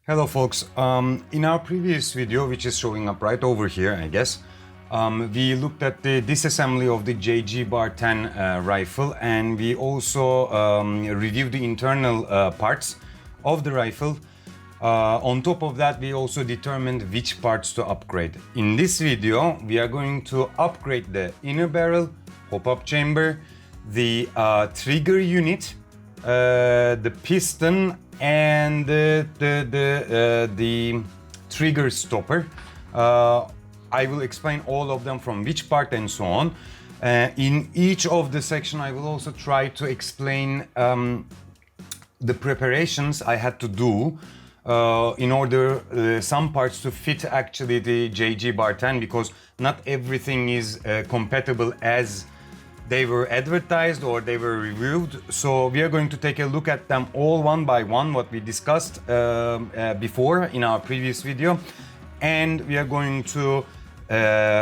Hello folks, in our previous video, which is showing up right over here I guess, we looked at the disassembly of the JG-10 rifle, and we also reviewed the internal parts of the rifle. On top of that, we also determined which parts to upgrade. In this video, we are going to upgrade the inner barrel, hop-up chamber, the trigger unit, the piston, and the trigger stopper. I will explain all of them from which part and so on. In each of the section, I will also try to explain the preparations I had to do in order some parts to fit actually the JG-10, because not everything is compatible as they were advertised or they were reviewed. So we are going to take a look at them all one by one, what we discussed before in our previous video, and we are going to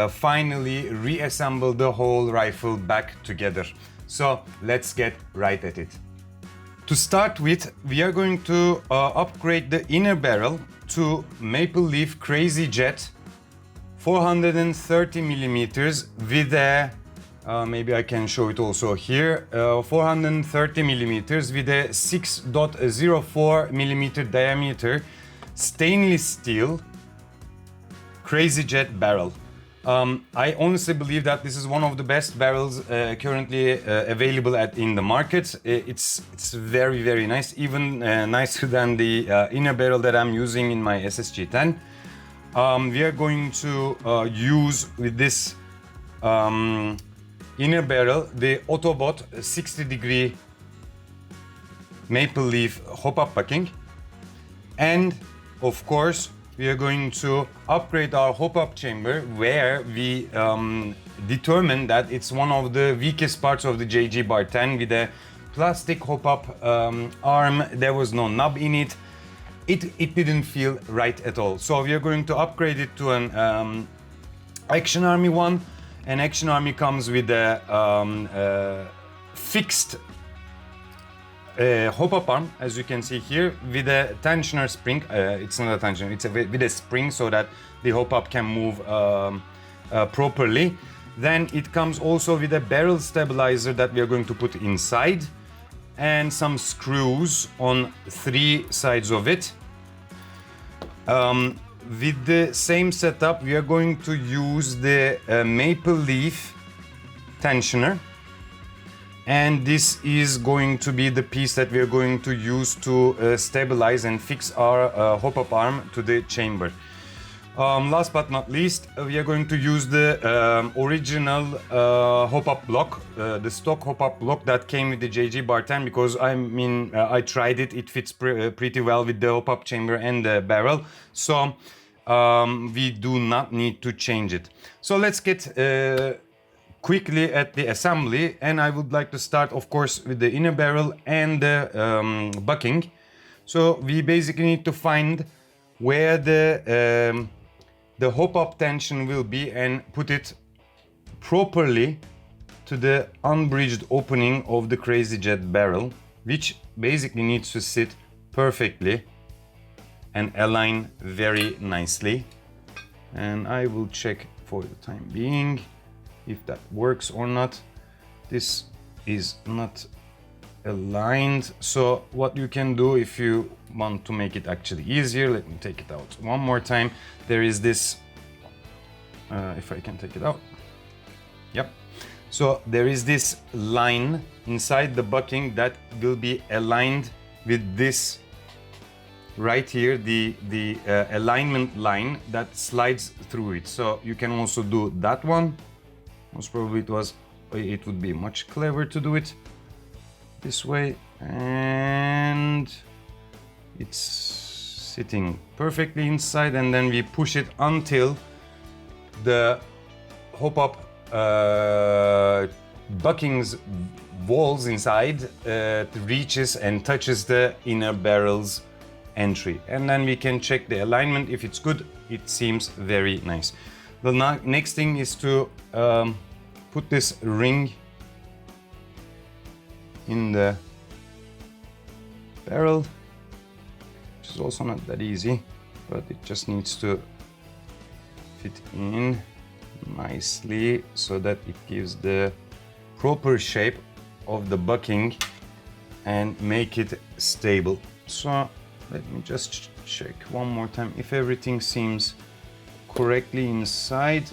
finally reassemble the whole rifle back together. So let's get right at it. To start with, we are going to upgrade the inner barrel to Maple Leaf Crazy Jet 430 millimeters with a maybe I can show it also here, 430 millimeters with a 6.04 millimeter diameter stainless steel Crazy Jet barrel. I honestly believe that this is one of the best barrels currently available in the market. It's very nice, even nicer than the inner barrel that I'm using in my SSG10. We are going to use with this inner barrel the Autobot 60-degree maple leaf hop-up bucking, and of course we are going to upgrade our hop-up chamber, where we determined that it's one of the weakest parts of the JG-10 with a plastic hop-up arm. There was no knob in it. It didn't feel right at all. So we are going to upgrade it to an Action Army one. An Action Army comes with a fixed hop-up arm, as you can see here, with a tensioner spring. It's not a tensioner, it's with a spring so that the hop-up can move properly. Then it comes also with a barrel stabilizer that we are going to put inside, and some screws on 3 sides of it. With the same setup, we are going to use the Maple Leaf tensioner, and this is going to be the piece that we are going to use to stabilize and fix our hop-up arm to the chamber. Last but not least, we are going to use the original hop-up block, the stock hop-up block that came with the JG-10, because I tried it, it fits pretty well with the hop-up chamber and the barrel, so we do not need to change it. So let's get quickly at the assembly, and I would like to start of course with the inner barrel and the bucking. So we basically need to find where the hop-up tension will be and put it properly to the unbridged opening of the Crazy Jet barrel, which basically needs to sit perfectly and align very nicely. And I will check for the time being if that works or not. This is not aligned, so what you can do if you want to make it actually easier, let me take it out one more time. There is this, if I can take it out, yep. So there is this line inside the bucking that will be aligned with this right here, the alignment line that slides through it. So you can also do that one. Most probably it would be much clever to do it this way, and it's sitting perfectly inside, and then we push it until the hop-up bucking's walls inside reaches and touches the inner barrel's entry, and then we can check the alignment. If it's good, it seems very nice. The next thing is to put this ring in the barrel, which is also not that easy, but it just needs to fit in nicely so that it gives the proper shape of the bucking and make it stable. So let me just check one more time if everything seems correctly inside.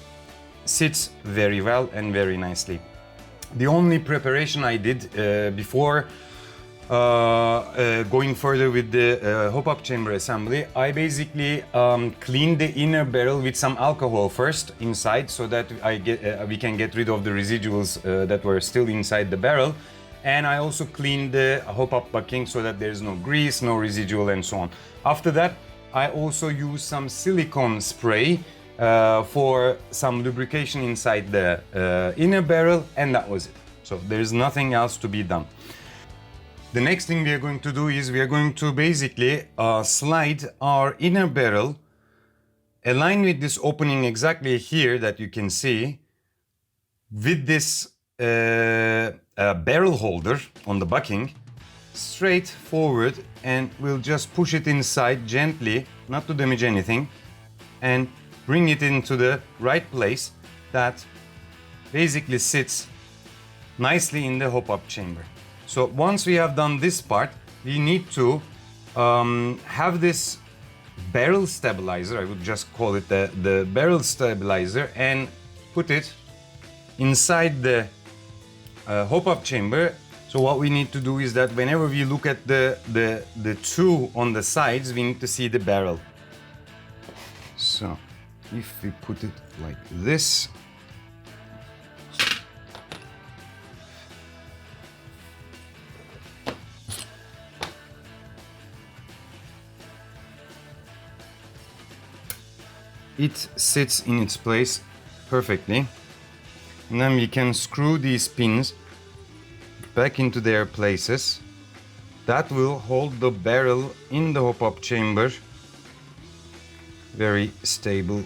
Sits very well and very nicely. The only preparation I did before going further with the hop-up chamber assembly, I basically cleaned the inner barrel with some alcohol first inside so that we can get rid of the residuals that were still inside the barrel. And I also cleaned the hop-up bucking so that there's no grease, no residual and so on. After that, I also used some silicone spray for some lubrication inside the inner barrel, and that was it. So there's nothing else to be done. The next thing we are going to do is we are going to basically slide our inner barrel, align with this opening exactly here that you can see, with this barrel holder on the bucking, straight forward, and we'll just push it inside gently, not to damage anything, and bring it into the right place that basically sits nicely in the hop-up chamber. So once we have done this part, we need to have this barrel stabilizer, I would just call it the barrel stabilizer, and put it inside the hop-up chamber. So what we need to do is that whenever we look at the two on the sides, we need to see the barrel. So if we put it like this, it sits in its place perfectly. And then we can screw these pins back into their places. That will hold the barrel in the hop-up chamber very stable.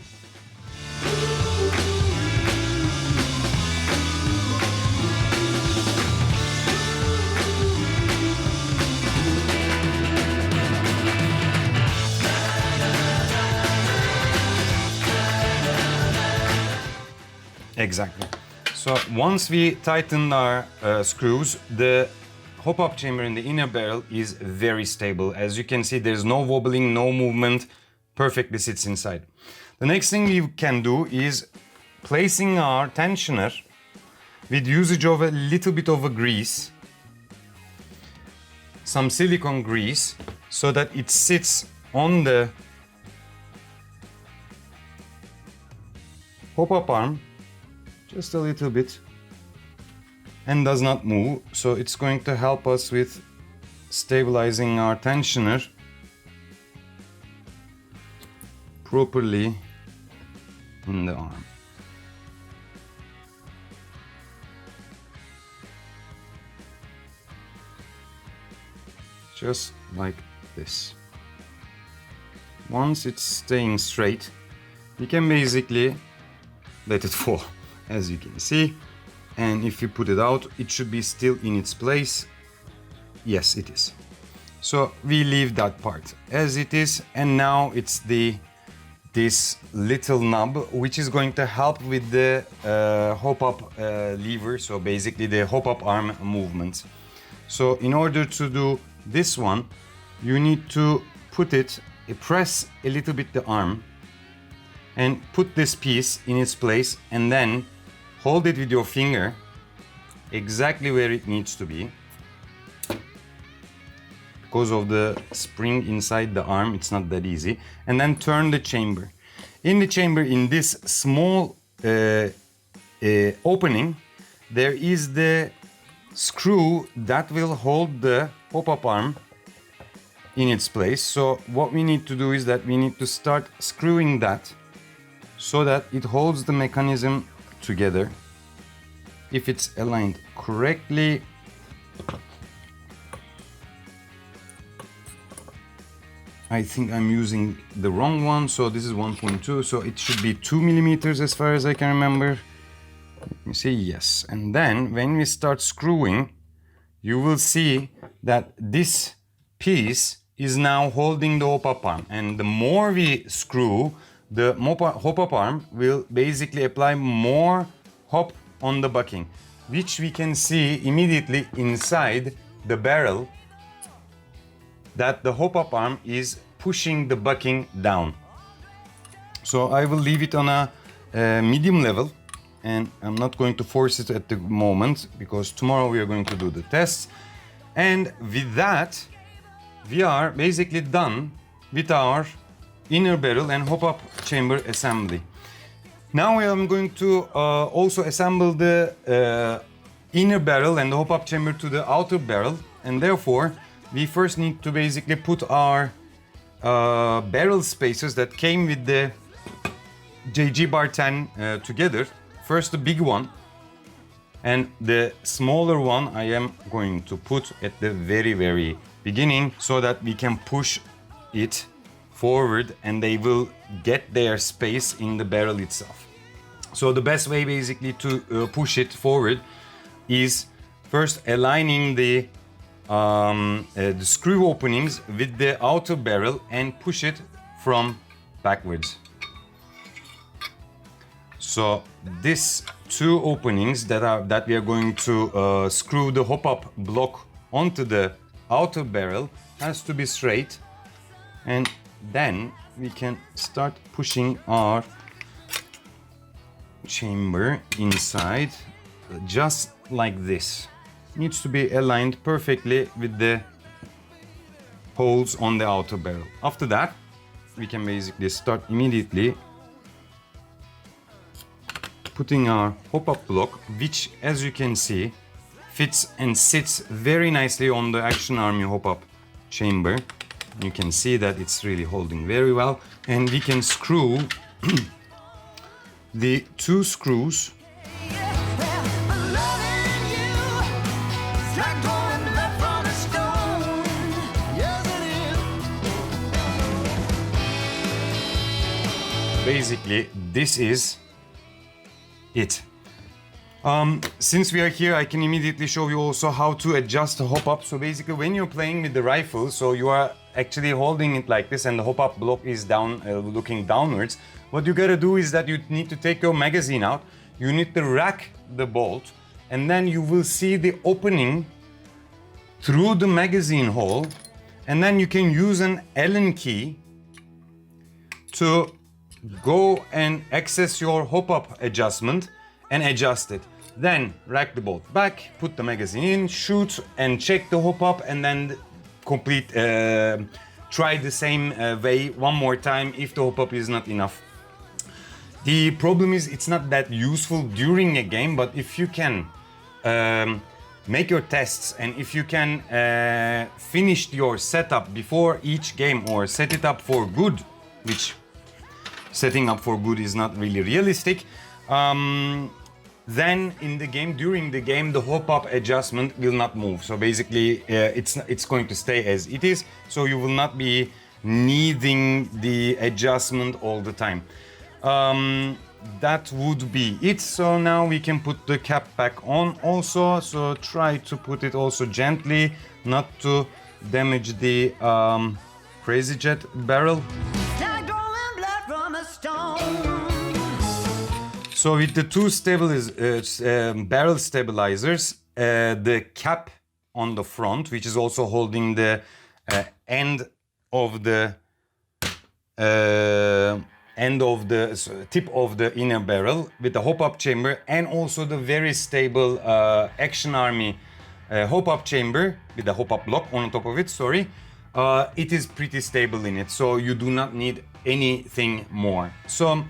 Exactly. So once we tighten our screws, the hop-up chamber in the inner barrel is very stable. As you can see, there's no wobbling, no movement, perfectly sits inside. The next thing we can do is placing our tensioner with usage of a little bit of a grease, some silicone grease, so that it sits on the hop-up arm just a little bit and does not move. So it's going to help us with stabilizing our tensioner properly in the arm. Just like this. Once it's staying straight, we can basically let it fall, as you can see. And if you put it out, it should be still in its place. Yes, it is. So we leave that part as it is, and now it's this little knob which is going to help with the hop-up lever, so basically the hop-up arm movement. So in order to do this one, you need to press a little bit the arm and put this piece in its place, and then hold it with your finger exactly where it needs to be. Because of the spring inside the arm, it's not that easy. And then turn the chamber. In the chamber, in this small opening, there is the screw that will hold the pop-up arm in its place. So what we need to do is that we need to start screwing that so that it holds the mechanism together. If it's aligned correctly, I think I'm using the wrong one, so this is 1.2, so it should be 2 millimeters as far as I can remember. Let me see, yes. And then when we start screwing, you will see that this piece is now holding the hop-up arm, and the more we screw, the hop-up arm will basically apply more hop on the bucking, which we can see immediately inside the barrel that the hop-up arm is pushing the bucking down. So I will leave it on a medium level, and I'm not going to force it at the moment because tomorrow we are going to do the tests. And with that, we are basically done with our inner barrel and hop-up chamber assembly. Now I am going to also assemble the inner barrel and the hop-up chamber to the outer barrel, and therefore we first need to basically put our barrel spacers that came with the VSR10 together. First the big one, and the smaller one I am going to put at the very beginning so that we can push it forward and they will get their space in the barrel itself. So the best way basically to push it forward is first aligning the screw openings with the outer barrel and push it from backwards. So these two openings that we are going to screw the hop-up block onto the outer barrel has to be straight, and then we can start pushing our chamber inside just like this. Needs to be aligned perfectly with the holes on the outer barrel. After that, we can basically start immediately putting our hop-up block, which, as you can see, fits and sits very nicely on the Action Army hop-up chamber. You can see that it's really holding very well, and we can screw the two screws basically. This is it. Since we are here, I can immediately show you also how to adjust the hop-up. So basically, when you're playing with the rifle, so you are actually holding it like this and the hop-up block is down, looking downwards. What you gotta do is that you need to take your magazine out, you need to rack the bolt, and then you will see the opening through the magazine hole, and then you can use an Allen key to go and access your hop-up adjustment and adjust it. Then rack the bolt back, put the magazine in, shoot and check the hop-up, and then complete, try the same way one more time if the hop-up is not enough. The problem is it's not that useful during a game, but if you can make your tests and if you can finish your setup before each game or set it up for good, which setting up for good is not really realistic, then in the game, during the game, the hop-up adjustment will not move. So basically, it's going to stay as it is. So you will not be needing the adjustment all the time. That would be it. So now we can put the cap back on also. So try to put it also gently, not to damage the Crazy Jet barrel. So with the two barrel stabilizers, the cap on the front, which is also holding the end of the tip of the inner barrel with the hop-up chamber, and also the very stable Action Army hop-up chamber with the hop-up block on top of it, sorry. It is pretty stable in it, so you do not need anything more. So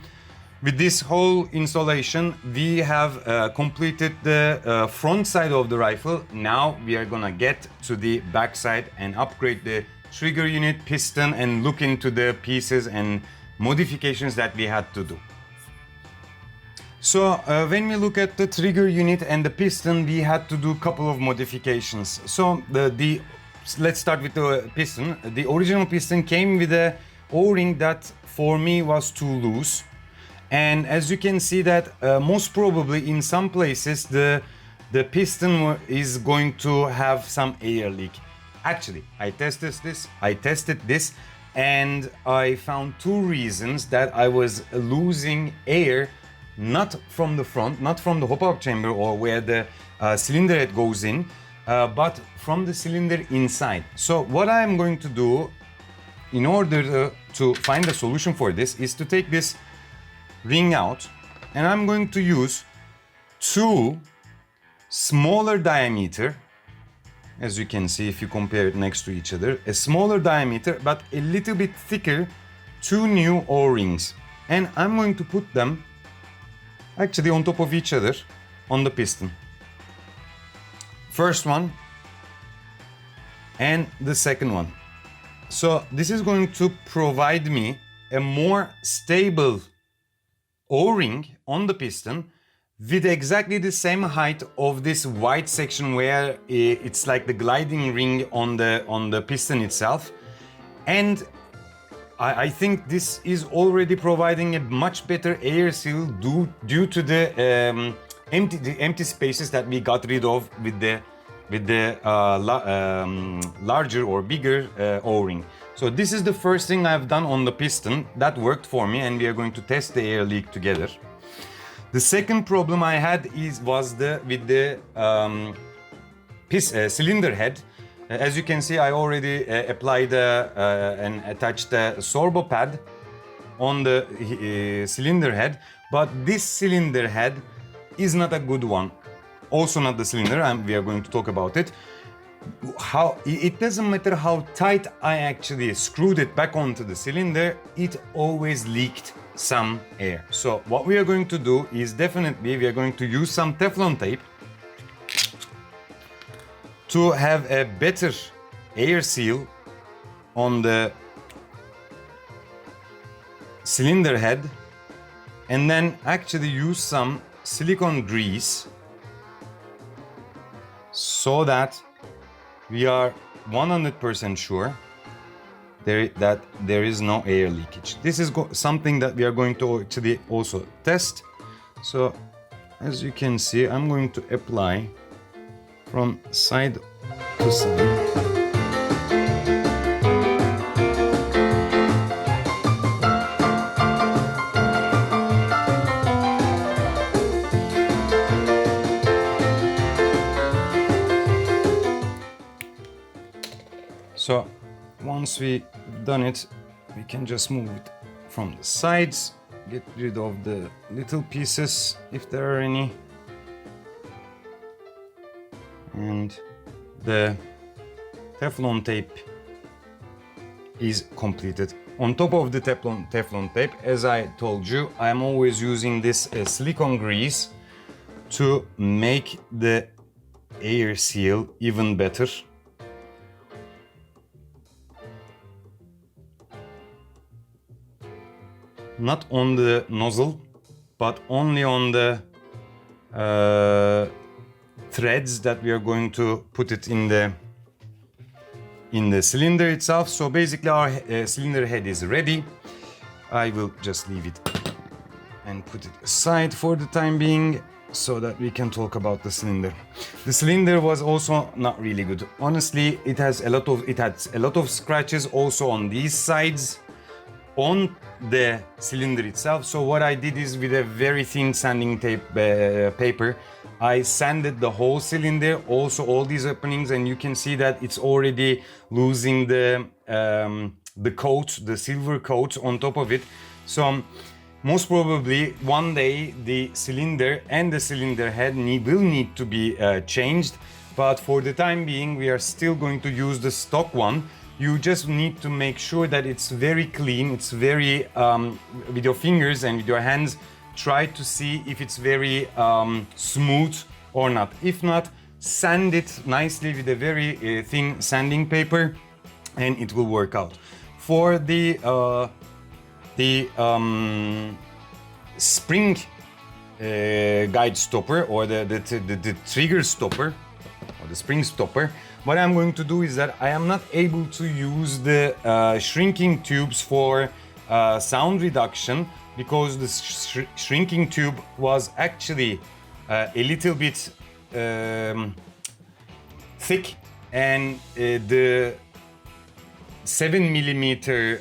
with this whole installation, we have completed the front side of the rifle. Now we are gonna get to the back side and upgrade the trigger unit, piston, and look into the pieces and modifications that we had to do. So when we look at the trigger unit and the piston, we had to do a couple of modifications. So let's start with the piston. The original piston came with a O-ring that for me was too loose. And as you can see that most probably in some places the the piston is going to have some air leak. Actually, I tested this and I found two reasons that I was losing air, not from the front, not from the hop-up chamber or where the cylinder head goes in, but from the cylinder inside. So what I'm going to do in order to find a solution for this is to take this ring out, and I'm going to use two smaller diameter, as you can see if you compare it next to each other, a smaller diameter but a little bit thicker, two new O-rings, and I'm going to put them actually on top of each other on the piston. First one and the second one. So this is going to provide me a more stable O-ring on the piston with exactly the same height of this white section where it's like the gliding ring on the piston itself. And I think this is already providing a much better air seal due to the empty spaces that we got rid of with the larger or bigger O-ring. So this is the first thing I've done on the piston that worked for me, and we are going to test the air leak together. The second problem I had was with the cylinder head. As you can see, I already applied and attached a sorbo pad on the cylinder head, but this cylinder head is not a good one. Also not the cylinder, we are going to talk about it. It doesn't matter how tight I actually screwed it back onto the cylinder, it always leaked some air. So what we are going to do is definitely we are going to use some Teflon tape to have a better air seal on the cylinder head, and then actually use some silicone grease so that we are 100% sure that there is no air leakage. This is something that we are going to actually also test. So as you can see, I'm going to apply from side to side. So once we've done it, we can just move it from the sides, get rid of the little pieces if there are any, and the Teflon tape is completed. On top of the Teflon tape, as I told you, I am always using this silicone grease to make the air seal even better. Not on the nozzle, but only on the threads that we are going to put it in the cylinder itself. So basically our cylinder head is ready. I will just leave it and put it aside for the time being so that we can talk about the cylinder. The cylinder was also not really good. Honestly, it had a lot of scratches also on these sides on the cylinder itself. So what I did is, with a very thin sanding tape paper, I sanded the whole cylinder, also all these openings, and you can see that it's already losing the coat, the silver coat on top of it. So most probably one day the cylinder and the cylinder head will need to be changed, but for the time being we are still going to use the stock one. You just need to make sure that it's very clean, it's very, with your fingers and with your hands, try to see if it's very smooth or not. If not, sand it nicely with a very thin sanding paper and it will work out. For the spring guide stopper, or the trigger stopper, or the spring stopper, what I'm going to do is that I am not able to use the shrinking tubes for sound reduction, because the shrinking tube was actually a little bit thick, and the 7mm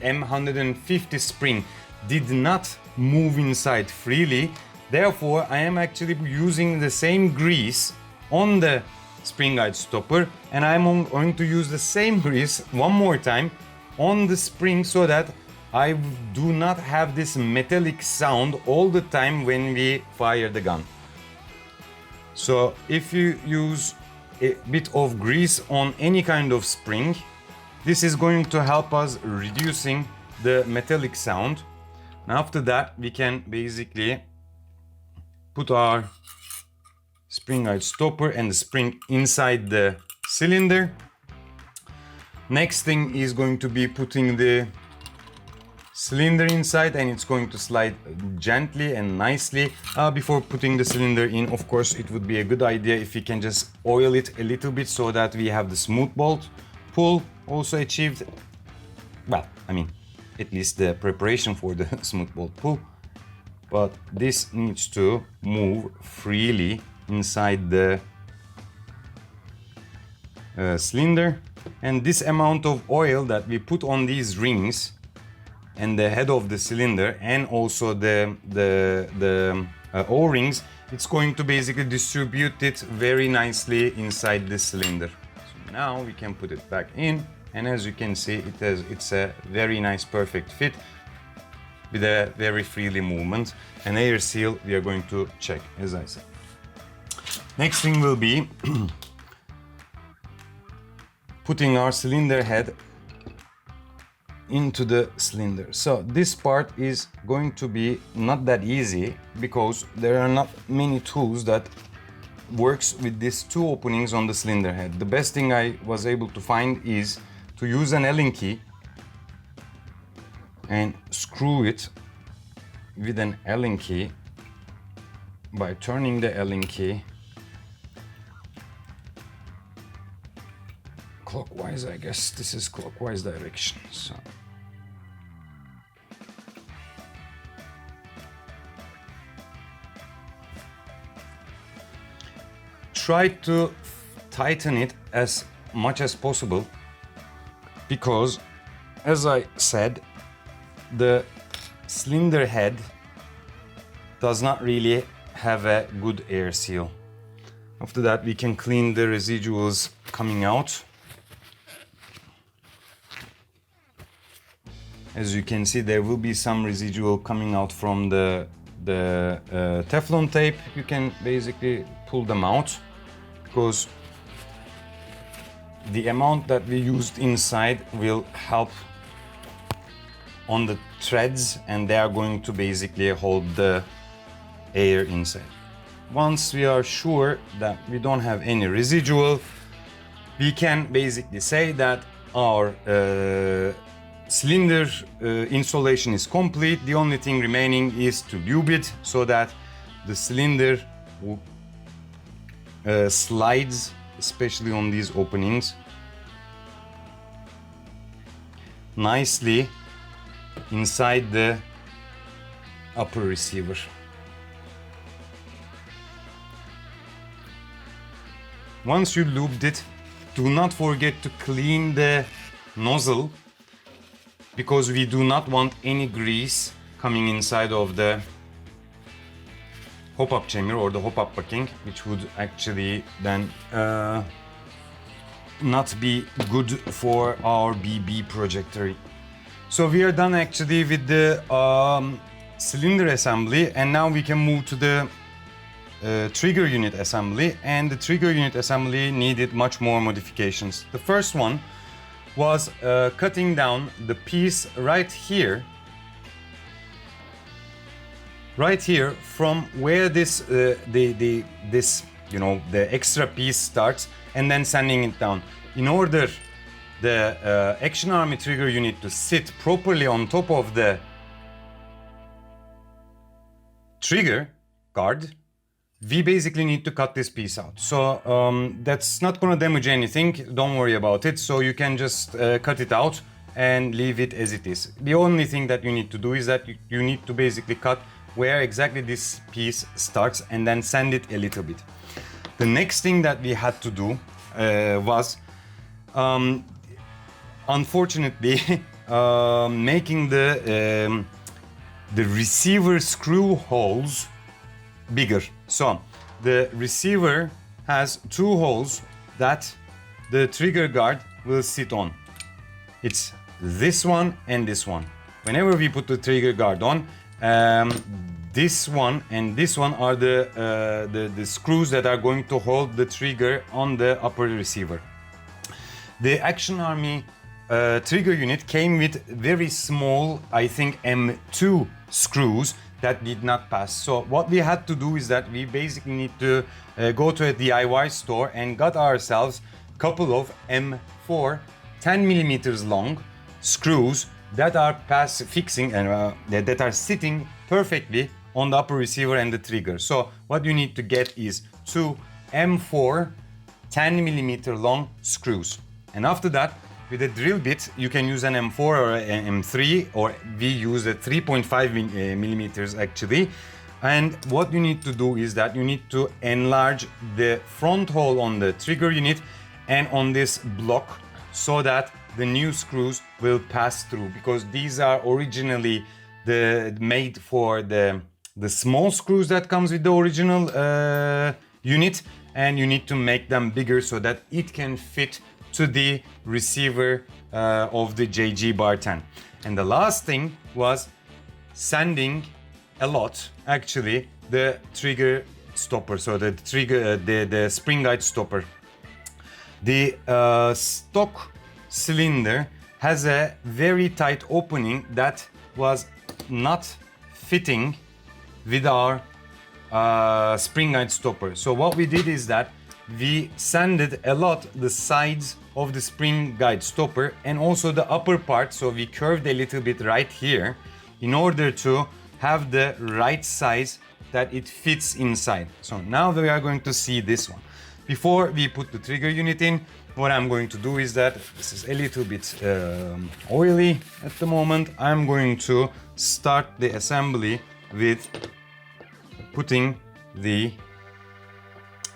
M150 spring did not move inside freely. Therefore, I am actually using the same grease on the spring guide stopper, and I'm going to use the same grease one more time on the spring so that I do not have this metallic sound all the time when we fire the gun. So if you use a bit of grease on any kind of spring, this is going to help us reducing the metallic sound. And after that, we can basically put our spring guide stopper and the spring inside the cylinder. Next thing is going to be putting the cylinder inside, and it's going to slide gently and nicely. Before putting the cylinder in, of course, it would be a good idea if we can just oil it a little bit so that we have the smooth bolt pull also achieved. Well, I mean, at least the preparation for the smooth bolt pull. But this needs to move freely inside the cylinder. And this amount of oil that we put on these rings and the head of the cylinder, and also the O-rings, it's going to basically distribute it very nicely inside the cylinder. So now we can put it back in, and as you can see, it's a very nice perfect fit with a very freely movement. An air seal we are going to check, as I said. Next thing will be putting our cylinder head into the cylinder. So this part is going to be not that easy because there are not many tools that works with these two openings on the cylinder head. The best thing I was able to find is to use an Allen key and screw it with an Allen key by turning the Allen key clockwise. I guess this is clockwise direction. So try to tighten it as much as possible, because as I said, the cylinder head does not really have a good air seal. After that, we can clean the residuals coming out. As you can see, there will be some residual coming out from the Teflon tape. You can basically pull them out because the amount that we used inside will help on the threads, and they are going to basically hold the air inside. Once we are sure that we don't have any residual, we can basically say that our cylinder installation is complete. The only thing remaining is to lube it so that the cylinder slides, especially on these openings, nicely inside the upper receiver. Once you lubed it, do not forget to clean the nozzle, because we do not want any grease coming inside of the hop-up chamber or the hop-up backing, which would actually then not be good for our BB trajectory. So we are done actually with the cylinder assembly, and now we can move to the trigger unit assembly. And the trigger unit assembly needed much more modifications. The first one was cutting down the piece right here from where this this the extra piece starts, and then sanding it down in order the Action Army trigger unit to sit properly on top of the trigger guard. We basically need to cut this piece out. So that's not gonna damage anything, don't worry about it. So you can just cut it out and leave it as it is. The only thing that you need to do is that you need to basically cut where exactly this piece starts and then sand it a little bit. The next thing that we had to do was, unfortunately, making the receiver screw holes bigger. So the receiver has 2 holes that the trigger guard will sit on. It's this one and this one. Whenever we put the trigger guard on, this one and this one are the screws that are going to hold the trigger on the upper receiver. The Action Army trigger unit came with very small, I think M2 screws that did not pass. So what we had to do is that we basically need to go to a DIY store and got ourselves a couple of M4 10 millimeters long screws that are fixing and that are sitting perfectly on the upper receiver and the trigger. So what you need to get is 2 M4 10 millimeter long screws. And after that, with a drill bit, you can use an M4 or an M3, or we use a 3.5 millimeters actually. And what you need to do is that you need to enlarge the front hole on the trigger unit and on this block so that the new screws will pass through, because these are originally made for the small screws that comes with the original unit, and you need to make them bigger so that it can fit to the receiver of the JG-Bar10. And the last thing was sanding a lot, actually, the trigger stopper, so the trigger, the spring guide stopper. The stock cylinder has a very tight opening that was not fitting with our spring guide stopper. So what we did is that we sanded a lot the sides of the spring guide stopper and also the upper part, so we curved a little bit right here in order to have the right size that it fits inside. So now we are going to see this one. Before we put the trigger unit in, what I'm going to do is that this is a little bit oily at the moment. I'm going to start the assembly with putting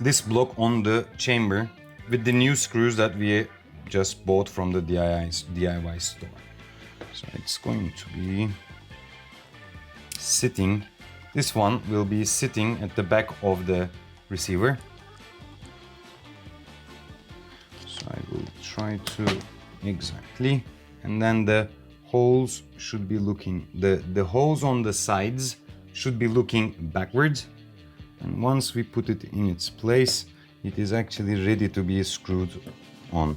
this block on the chamber with the new screws that we just bought from the DIY store. So it's going to be sitting, this one will be sitting at the back of the receiver. So I will try to exactly, and then the holes should be looking, the holes on the sides should be looking backwards. And once we put it in its place, it is actually ready to be screwed on.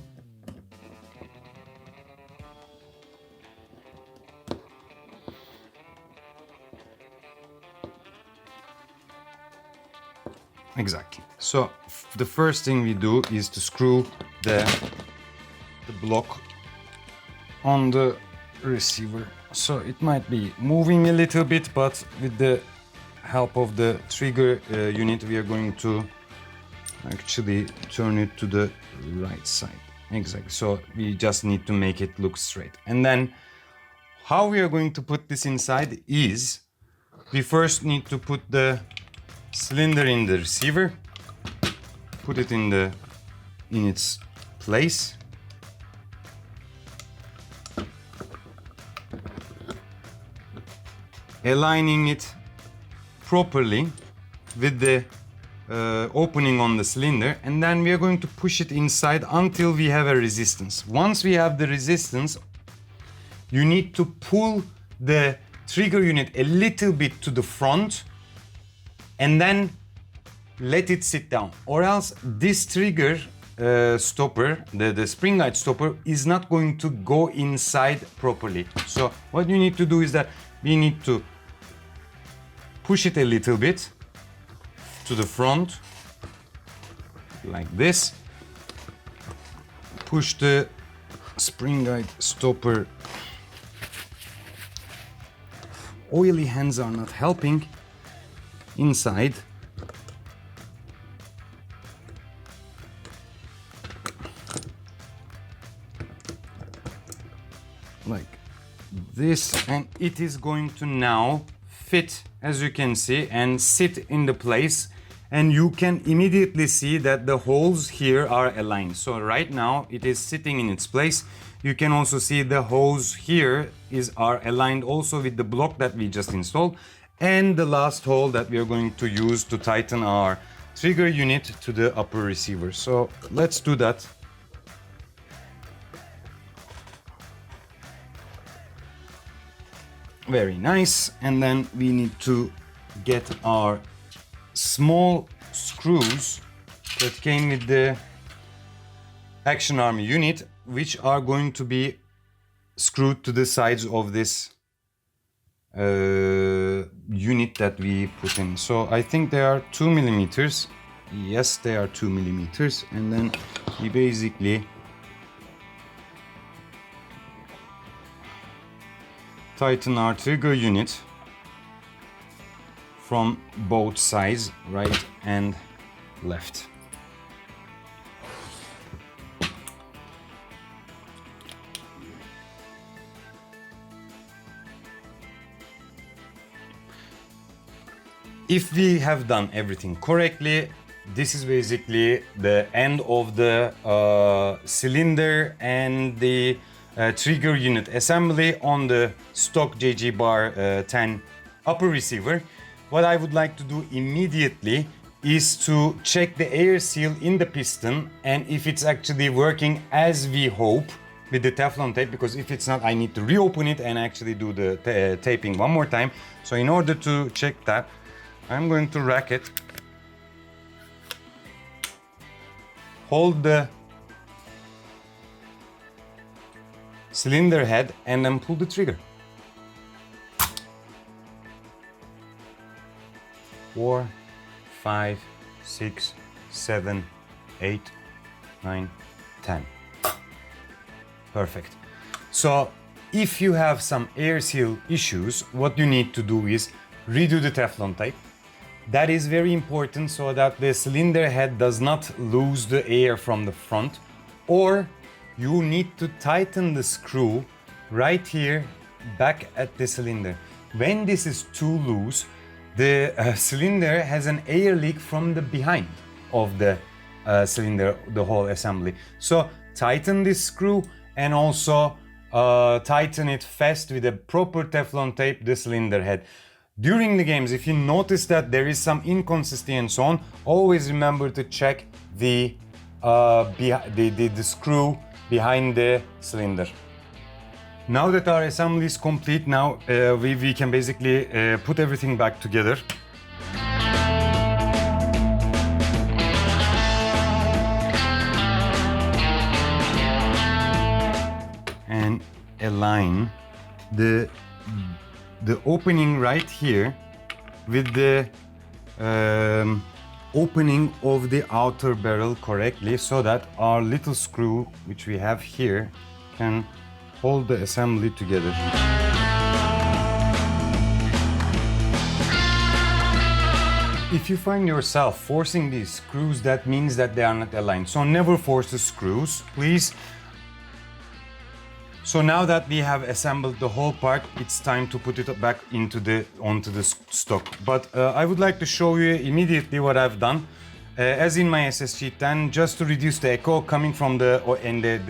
Exactly. So the first thing we do is to screw the block on the receiver. So it might be moving a little bit, but with the help of the trigger unit, we are going to actually turn it to the right side. Exactly. So we just need to make it look straight. And then how we are going to put this inside is we first need to put the cylinder in the receiver, put it in its place. Aligning it properly with the opening on the cylinder, and then we are going to push it inside until we have a resistance. Once we have the resistance, you need to pull the trigger unit a little bit to the front and then let it sit down, or else this trigger stopper, the spring guide stopper, is not going to go inside properly. So what you need to do is that we need to push it a little bit to the front, like this. Push the spring guide stopper. Oily hands are not helping. Inside. Like this, and it is going to now fit, as you can see, and sit in the place, and you can immediately see that the holes here are aligned. So right now it is sitting in its place. You can also see the holes here are aligned also with the block that we just installed, and the last hole that we are going to use to tighten our trigger unit to the upper receiver. So let's do that. Very nice. And then we need to get our small screws that came with the Action Army unit, which are going to be screwed to the sides of this unit that we put in. So I think they are 2 millimeters. Yes, they are 2 millimeters. And then we basically tighten our trigger unit from both sides, right and left. If we have done everything correctly, this is basically the end of the cylinder and the trigger unit assembly on the stock JG Bar 10 upper receiver. What I would like to do immediately is to check the air seal in the piston, and if it's actually working as we hope with the Teflon tape, because if it's not, I need to reopen it and actually do the taping one more time. So in order to check that, I'm going to rack it, hold the cylinder head, and then pull the trigger. 4, 5, 6, 7, 8, 9, 10. Perfect. So if you have some air seal issues, what you need to do is redo the Teflon tape. That is very important so that the cylinder head does not lose the air from the front, or you need to tighten the screw right here back at the cylinder. When this is too loose, the cylinder has an air leak from the behind of the cylinder, the whole assembly. So tighten this screw, and also tighten it fast with a proper Teflon tape, the cylinder head. During the games, if you notice that there is some inconsistency and so on, always remember to check the screw behind the cylinder. Now that our assembly is complete, now we can basically put everything back together. And align the opening right here with the opening of the outer barrel correctly, so that our little screw, which we have here, can hold the assembly together. If you find yourself forcing these screws, that means that they are not aligned. So never force the screws, please. So now that we have assembled the whole part, it's time to put it back onto the stock. But I would like to show you immediately what I've done. As in my SSG10, just to reduce the echo coming from the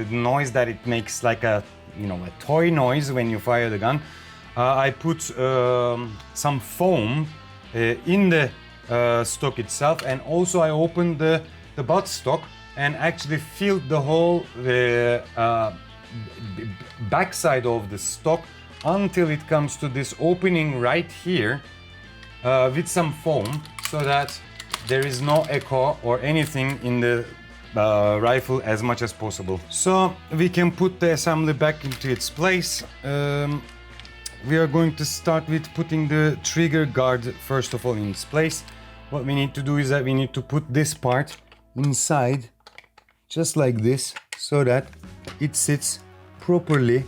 noise that it makes, like a toy noise when you fire the gun, I put some foam in the stock itself, and also I opened the butt stock and actually filled the whole backside of the stock until it comes to this opening right here with some foam, so that there is no echo or anything in the rifle as much as possible. So we can put the assembly back into its place. We are going to start with putting the trigger guard first of all in its place. What we need to do is that we need to put this part inside, just like this, so that it sits properly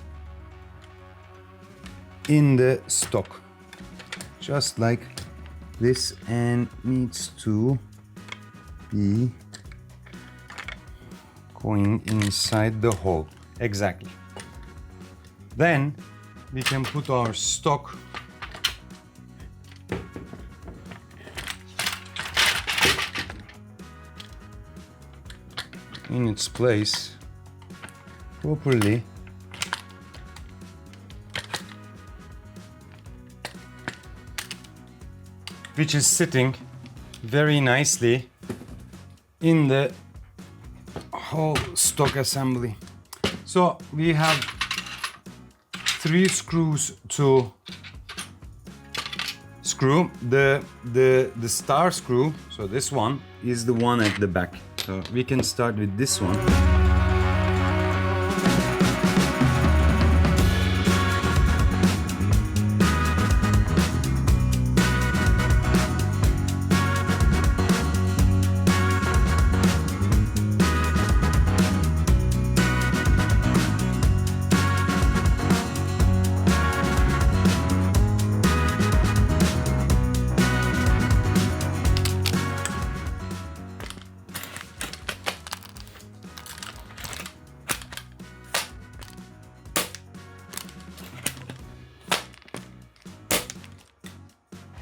in the stock, just like this, and needs to be going inside the hole. Exactly. Then we can put our stock in its place properly. Which is sitting very nicely in the whole stock assembly. So we have 3 screws to screw. The star screw, so this one is the one at the back. So we can start with this one.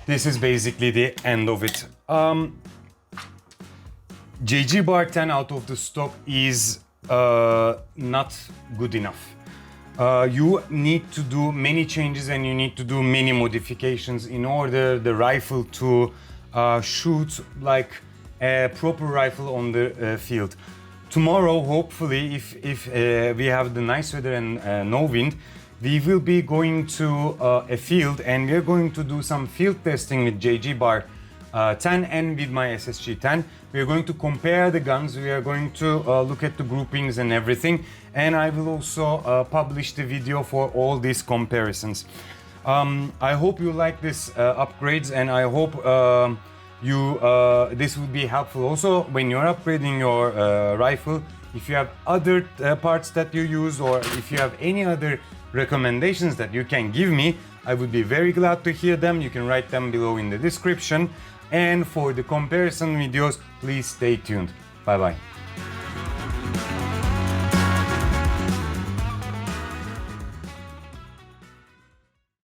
This is basically the end of it. VSR10 out of the stock is not good enough. You need to do many changes and you need to do many modifications in order the rifle to shoot like a proper rifle on the field. Tomorrow, hopefully, if we have the nice weather and no wind, we will be going to a field and we're going to do some field testing with VSR10 and with my SSG10. We're going to compare the guns, we are going to look at the groupings and everything, and I will also publish the video for all these comparisons. I hope you like this upgrades, and I hope this will be helpful also when you're upgrading your rifle. If you have other parts that you use, or if you have any other recommendations that you can give me, I would be very glad to hear them. You can write them below in the description. And for the comparison videos, please stay tuned. Bye bye.